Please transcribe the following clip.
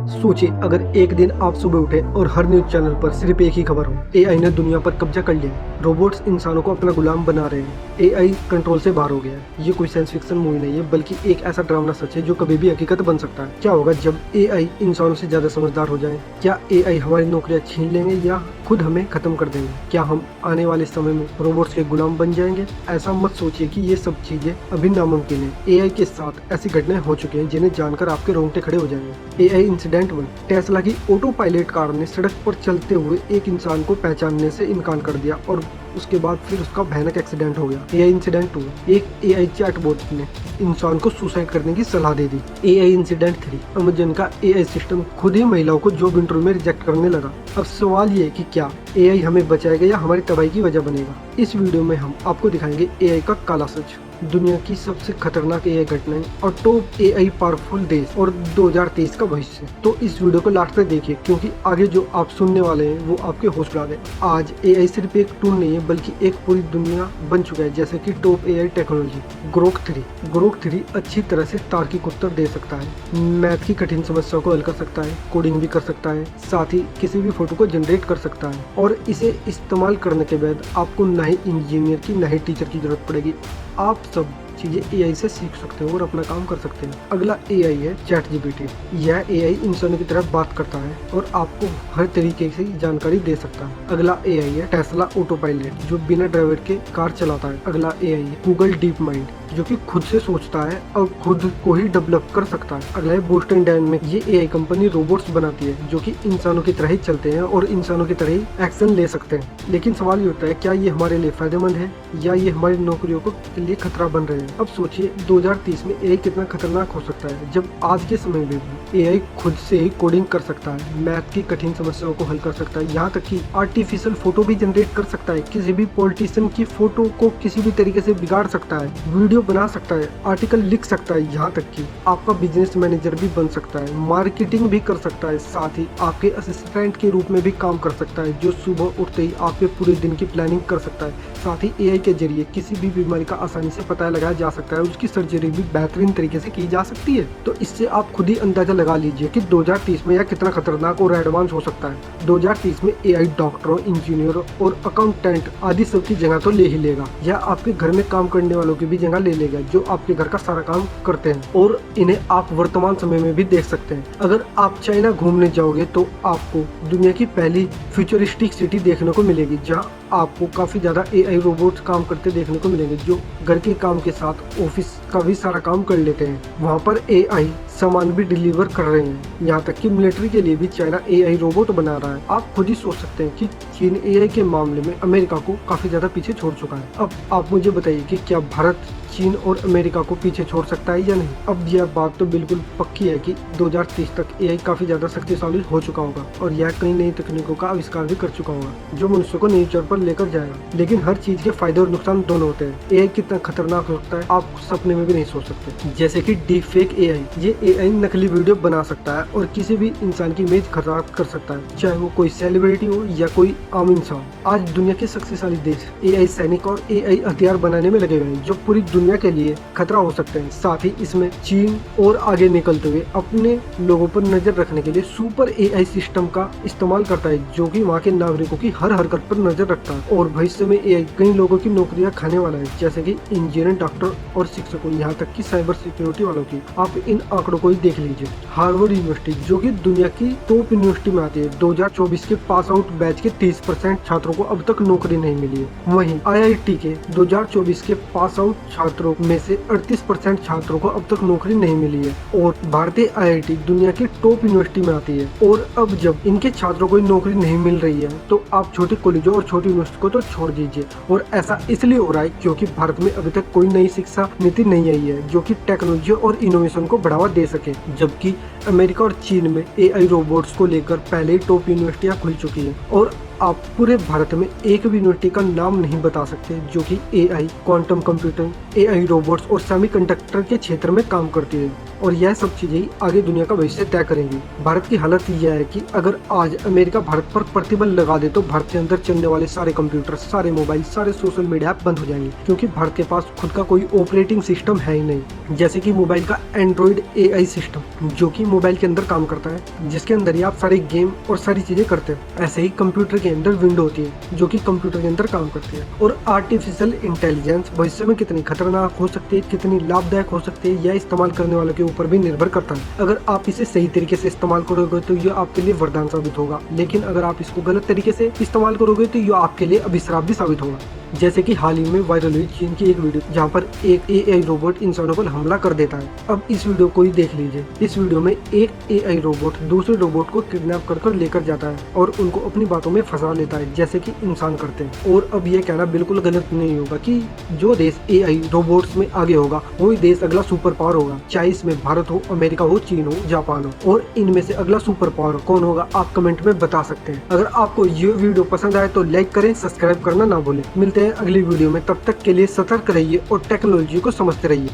सोचिए अगर एक दिन आप सुबह उठे और हर न्यूज चैनल पर सिर्फ एक ही खबर हो, एआई ने दुनिया पर कब्जा कर लिया है, रोबोट्स इंसानों को अपना गुलाम बना रहे हैं, एआई कंट्रोल से बाहर हो गया है। ये कोई साइंस फिक्शन मूवी नहीं है, बल्कि एक ऐसा डरावना सच है जो कभी भी हकीकत बन सकता है। क्या होगा जब एआई इंसानों से ज्यादा समझदार हो जाए? क्या एआई हमारी नौकरियां छीन लेंगे या खुद हमें खत्म कर देंगे? क्या हम आने वाले समय में रोबोट्स के गुलाम बन जाएंगे? ऐसा मत सोचिए कि ये सब चीजें अभी नामुमकिन है। एआई के साथ ऐसी घटनाएं हो चुकी हैं जिन्हें जानकर आपके रोंगटे खड़े हो जाएंगे। AI incident 1। टेस्ला की ऑटो पायलट कार ने सड़क पर चलते हुए एक इंसान को पहचानने से इनकार कर दिया और उसके बाद फिर उसका भयानक एक्सीडेंट हो गया। AI incident 2। एक एआई चैटबॉट ने इंसान को सुसाइड करने की सलाह दे दी। AI incident 3। अमेजन का एआई सिस्टम खुद ही महिलाओं को जॉब इंटरव्यू में रिजेक्ट करने लगा। अब सवाल ये है कि क्या एआई हमें बचाएगा या हमारी तबाही की वजह बनेगा? इस वीडियो में हम आपको दिखाएंगे एआई का काला सच, दुनिया की सबसे खतरनाक एआई घटनाएं और टॉप एआई पावरफुल देश और 2023 का भविष्य। तो इस वीडियो को लास्ट तक देखिए क्योंकि आगे जो आप सुनने वाले हैं वो आपके होश उड़ा दें। आज एआई सिर्फ एक टूल नहीं है बल्कि एक पूरी दुनिया बन चुका है, जैसे कि top AI technology Grok 3। Grok 3 अच्छी तरह से तार्किक उत्तर दे सकता है, मैथ की कठिन समस्याओं को हल कर सकता है, कोडिंग भी कर सकता है, साथ ही किसी भी फोटो को जनरेट कर सकता है। और इसे इस्तेमाल करने के बाद आपको न ही इंजीनियर की न ही टीचर की जरूरत पड़ेगी। आप सब चीजें एआई से सीख सकते हो और अपना काम कर सकते हैं। अगला एआई है चैट जीपीटी। यह एआई इंसानों की तरह बात करता है और आपको हर तरीके से जानकारी दे सकता है। अगला एआई है टेस्ला ऑटो पायलट जो बिना ड्राइवर के कार चलाता है। अगला एआई है गूगल डीप माइंड जो कि खुद से सोचता है और खुद को ही डेवलप कर सकता है। अगला है बोस्टन डायनेमिक। ये एआई कंपनी रोबोट्स बनाती है जो कि इंसानों की तरह ही चलते हैं और इंसानों की तरह ही एक्शन ले सकते हैं। लेकिन सवाल ये होता है क्या ये हमारे लिए फायदेमंद है या ये हमारी नौकरियों के लिए खतरा बन रहे हैं? अब सोचिए 2030 में एआई कितना खतरनाक हो सकता है जब आज के समय में भी एआई खुद से ही कोडिंग कर सकता है, मैथ की कठिन समस्याओं को हल कर सकता है, यहाँ तक कि आर्टिफिशियल फोटो भी जनरेट कर सकता है, किसी भी पॉलिटिशियन की फोटो को किसी भी तरीके से बिगाड़ सकता है, वीडियो बना सकता है, आर्टिकल लिख सकता है, यहाँ तक कि आपका बिजनेस मैनेजर भी बन सकता है, मार्केटिंग भी कर सकता है, साथ ही आपके असिस्टेंट के रूप में भी काम कर सकता है जो सुबह उठते ही आपके पूरे दिन की प्लानिंग कर सकता है। साथ ही एआई के जरिए किसी भी बीमारी का आसानी से पता लगाया जा सकता है, उसकी सर्जरी भी बेहतरीन तरीके से की जा सकती है। तो इससे आप खुद ही अंदाजा लगा लीजिए कि 2030 में यह कितना खतरनाक और एडवांस हो सकता है। 2030 में एआई डॉक्टरों, इंजीनियरों और अकाउंटेंट आदि सब की जगह तो ले ही लेगा। यह आपके घर में काम करने वालों की भी जगह ले लेगा जो आपके घर का सारा काम करते हैं और इन्हें आप वर्तमान समय में भी देख सकते हैं। अगर आप चाइना घूमने जाओगे तो आपको दुनिया की पहली फ्यूचरिस्टिक सिटी देखने को मिलेगी जहाँ आपको काफी ज्यादा एआई रोबोट्स काम करते देखने को मिलेंगे जो घर के काम के साथ ऑफिस का भी सारा काम कर लेते हैं। वहाँ पर एआई सामान भी डिलीवर कर रहे हैं, यहाँ तक कि मिलिट्री के लिए भी चाइना एआई रोबोट बना रहा है। आप खुद ही सोच सकते हैं कि चीन एआई के मामले में अमेरिका को काफी ज्यादा पीछे छोड़ चुका है। अब आप मुझे बताइए कि क्या भारत चीन और अमेरिका को पीछे छोड़ सकता है या नहीं? अब यह बात तो बिल्कुल पक्की है कि 2030 तक एआई काफी ज्यादा शक्तिशाली हो चुका होगा और यह कई नई तकनीकों का आविष्कार भी कर चुका होगा जो मनुष्य को नई चौर पर लेकर जाएगा। लेकिन हर चीज के फायदे और नुकसान दोनों होते हैं। एआई कितना खतरनाक हो सकता है आप सपने में भी नहीं सोच सकते। जैसे कि डीप फेक एआई। ये एआई नकली वीडियो बना सकता है और किसी भी इंसान की इमेज खराब कर सकता है, चाहे वो कोई सेलिब्रिटी हो या कोई आम इंसान। आज दुनिया के शक्तिशाली देश एआई सैनिक और एआई हथियार बनाने में लगे हुए हैं जो पूरी दुनिया के लिए खतरा हो सकते हैं। साथ ही इसमें चीन और आगे निकलते हुए अपने लोगों पर नजर रखने के लिए सुपर एआई सिस्टम का इस्तेमाल करता है जो कि वहाँ के नागरिकों की हर हरकत पर नजर रखता है। और भविष्य में एआई कई लोगों की नौकरियां खाने वाला है, जैसे कि इंजीनियर, डॉक्टर और शिक्षकों, यहाँ तक कि साइबर सिक्योरिटी वालों की। आप इन आंकड़ों को ही देख लीजिए। हार्वर्ड यूनिवर्सिटी जो कि दुनिया की टॉप यूनिवर्सिटी में आती है, 2024 के पास आउट बैच के 30% छात्रों को अब तक नौकरी नहीं मिली है। वहीं आईआईटी के 2024 के पास आउट छात्रों में से 38% छात्रों को अब तक नौकरी नहीं मिली है। और भारतीय आईआईटी दुनिया की टॉप यूनिवर्सिटी में आती है और अब जब इनके छात्रों को नौकरी नहीं मिल रही है तो आप छोटे कॉलेजों और छोटी यूनिवर्सिटी को तो छोड़ दीजिए। और ऐसा इसलिए हो रहा है क्योंकि भारत में अभी तक कोई नई शिक्षा नीति नहीं आई है जो कि टेक्नोलॉजी और इनोवेशन को बढ़ावा दे सके, जबकि अमेरिका और चीन में एआई रोबोट्स को लेकर पहले ही टॉप यूनिवर्सिटियां खुल चुकी हैं और आप पूरे भारत में एक भी यूनिवर्सिटी का नाम नहीं बता सकते जो कि AI, quantum computer, AI robots और सेमीकंडक्टर के क्षेत्र में काम करती है। और यह सब चीजें ही आगे दुनिया का भविष्य तय करेंगी। भारत की हालत यह है कि अगर आज अमेरिका भारत पर प्रतिबंध लगा दे तो भारत के अंदर चलने वाले सारे कंप्यूटर, सारे मोबाइल, सारे सोशल मीडिया ऐप बंद हो जाएंगे, क्योंकि भारत के पास खुद का कोई ऑपरेटिंग सिस्टम है ही नहीं। जैसे कि मोबाइल का एंड्रॉइड एआई सिस्टम जो कि मोबाइल के अंदर काम करता है, जिसके अंदर ही आप सारे गेम और सारी चीजें करते हैं। ऐसे ही कंप्यूटर के अंदर विंडो होती है जो कि कंप्यूटर के अंदर काम करती है। और आर्टिफिशियल इंटेलिजेंस भविष्य में कितनी खतरनाक हो सकती है, कितनी लाभदायक हो सकती है, यह इस्तेमाल करने वालों के ऊपर भी निर्भर करता है। अगर आप इसे सही तरीके से इस्तेमाल करोगे तो यह आपके लिए वरदान साबित होगा, लेकिन अगर आप इसको गलत तरीके से इस्तेमाल करोगे तो यह आपके लिए अभिशाप भी साबित होगा। जैसे कि हाल ही में वायरल हुई चीन की एक वीडियो जहां पर एक एआई रोबोट इंसानों पर हमला कर देता है। अब इस वीडियो को ही देख लीजिए। इस वीडियो में एक एआई रोबोट दूसरे रोबोट को किडनैप कर लेकर जाता है और उनको अपनी बातों में फंसा लेता है, जैसे कि इंसान करते हैं। और अब ये कहना बिल्कुल गलत नहीं होगा कि जो देश एआई रोबोट्स में आगे होगा वही देश अगला सुपर पावर होगा, चाहे इसमें भारत हो, अमेरिका हो, चीन हो, जापान हो। और इनमें से अगला सुपर पावर कौन होगा आप कमेंट में बता सकते हैं। अगर आपको ये वीडियो पसंद आए तो लाइक करें, सब्सक्राइब करना ना भूलें। मिलते हैं अगली वीडियो में, तब तक के लिए सतर्क रहिए और टेक्नोलॉजी को समझते रहिए।